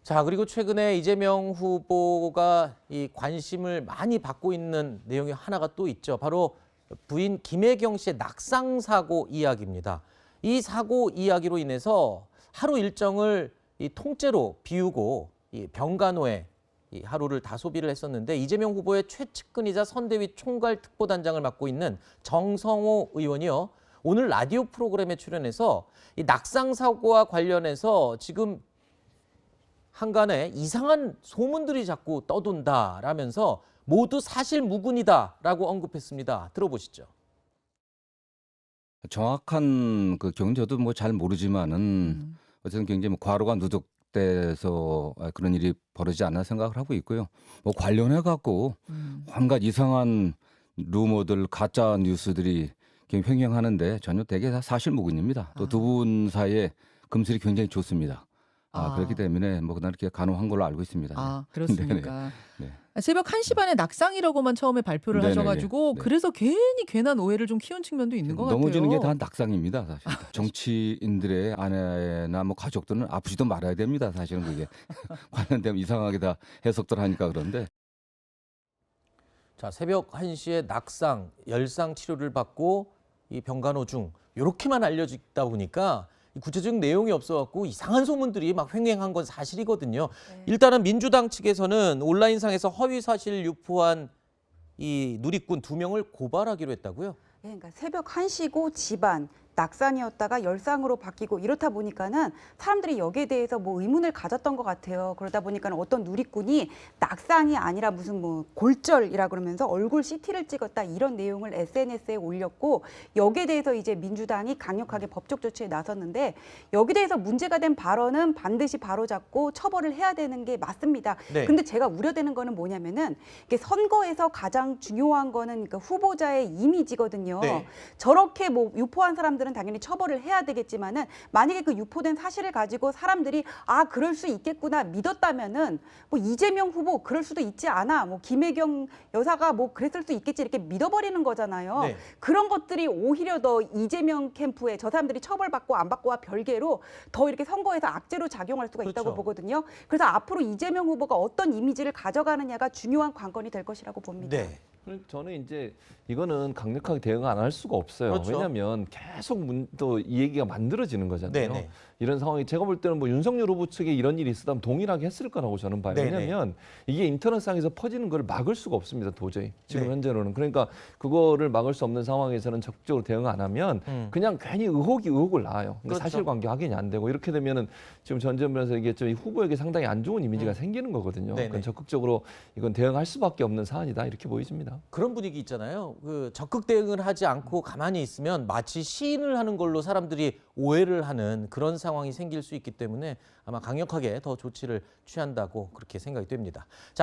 자, 그리고 최근에 이재명 후보가 이 관심을 많이 받고 있는 내용이 하나가 또 있죠. 바로 부인 김혜경 씨의 낙상 사고 이야기입니다. 이 사고 이야기로 인해서 하루 일정을 이 통째로 비우고 이 병간호에 이 하루를 다 소비를 했었는데, 이재명 후보의 최측근이자 선대위 총괄 특보단장을 맡고 있는 정성호 의원이요, 오늘 라디오 프로그램에 출연해서 이 낙상 사고와 관련해서 지금 한간에 이상한 소문들이 자꾸 떠돈다라면서 모두 사실무근이다라고 언급했습니다. 들어보시죠. 정확한 그 경위 저도 뭐 잘 모르지만은 어쨌든 굉장히 뭐 과로가 누적돼서 그런 일이 벌어지지 않나 생각을 하고 있고요. 뭐 관련해 갖고 온갖 이상한 루머들, 가짜 뉴스들이 굉장히 횡행하는데 전혀 대개 다 사실무근입니다. 또 두 분 사이에 금슬이 굉장히 좋습니다. 그렇기 때문에 뭐 그날 이렇게 간호한 걸로 알고 있습니다. 그렇습니까? 네. 새벽 1시 반에 낙상이라고만 처음에 발표를 네네네. 하셔가지고 네. 그래서 괜히 괜한 오해를 좀 키운 측면도 있는 것 같아요. 넘어지는 게 다 낙상입니다, 사실. 정치인들의 아내나 뭐 가족들은 아프지도 말아야 됩니다, 사실은 그게. 관련되면 이상하게 다 해석들 하니까 그런데. 자, 새벽 1시에 낙상, 열상 치료를 받고 이 병간호 중 이렇게만 알려지다 보니까 구체적인 내용이 없어갖고 이상한 소문들이 막 횡행한 건 사실이거든요. 일단은 민주당 측에서는 온라인상에서 허위 사실 유포한 이 누리꾼 2명을 고발하기로 했다고요? 네, 그러니까 새벽 1시고 집안, 낙상이었다가 열상으로 바뀌고 이렇다 보니까는 사람들이 여기에 대해서 뭐 의문을 가졌던 것 같아요. 그러다 보니까는 어떤 누리꾼이 낙상이 아니라 무슨 뭐 골절이라 그러면서 얼굴 CT를 찍었다 이런 내용을 SNS에 올렸고, 여기에 대해서 이제 민주당이 강력하게 법적 조치에 나섰는데, 여기에 대해서 문제가 된 발언은 반드시 바로잡고 처벌을 해야 되는 게 맞습니다. 네. 근데 제가 우려되는 거는 뭐냐면은 이게 선거에서 가장 중요한 거는 그러니까 후보자의 이미지거든요. 네. 저렇게 뭐 유포한 사람들은 당연히 처벌을 해야 되겠지만은, 만약에 그 유포된 사실을 가지고 사람들이 그럴 수 있겠구나 믿었다면은 뭐 이재명 후보 그럴 수도 있지 않아, 뭐 김혜경 여사가 뭐 그랬을 수도 있겠지 이렇게 믿어버리는 거잖아요. 네. 그런 것들이 오히려 더 이재명 캠프에 저 사람들이 처벌받고 안 받고와 별개로 더 이렇게 선거에서 악재로 작용할 수가 있다고 그렇죠. 보거든요. 그래서 앞으로 이재명 후보가 어떤 이미지를 가져가느냐가 중요한 관건이 될 것이라고 봅니다. 네. 저는 이제 이거는 강력하게 대응 안 할 수가 없어요. 그렇죠. 왜냐하면 계속 또 이 얘기가 만들어지는 거잖아요. 네네. 이런 상황이 제가 볼 때는 뭐 윤석열 후보 측에 이런 일이 있었다면 동일하게 했을 거라고 저는 봐요. 네네. 왜냐하면 이게 인터넷상에서 퍼지는 걸 막을 수가 없습니다. 도저히 지금 네. 현재로는. 그러니까 그거를 막을 수 없는 상황에서는 적극적으로 대응 안 하면 그냥 괜히 의혹이 의혹을 낳아요. 그러니까 그렇죠. 사실관계 확인이 안 되고, 이렇게 되면은 지금 전 전면에서 얘기했지만 이 후보에게 상당히 안 좋은 이미지가 생기는 거거든요. 네네. 그러니까 적극적으로 이건 대응할 수밖에 없는 사안이다 이렇게 보여집니다. 그런 분위기 있잖아요. 그 적극 대응을 하지 않고 가만히 있으면 마치 시인을 하는 걸로 사람들이 오해를 하는 그런 상황이 생길 수 있기 때문에 아마 강력하게 더 조치를 취한다고 그렇게 생각이 됩니다. 자,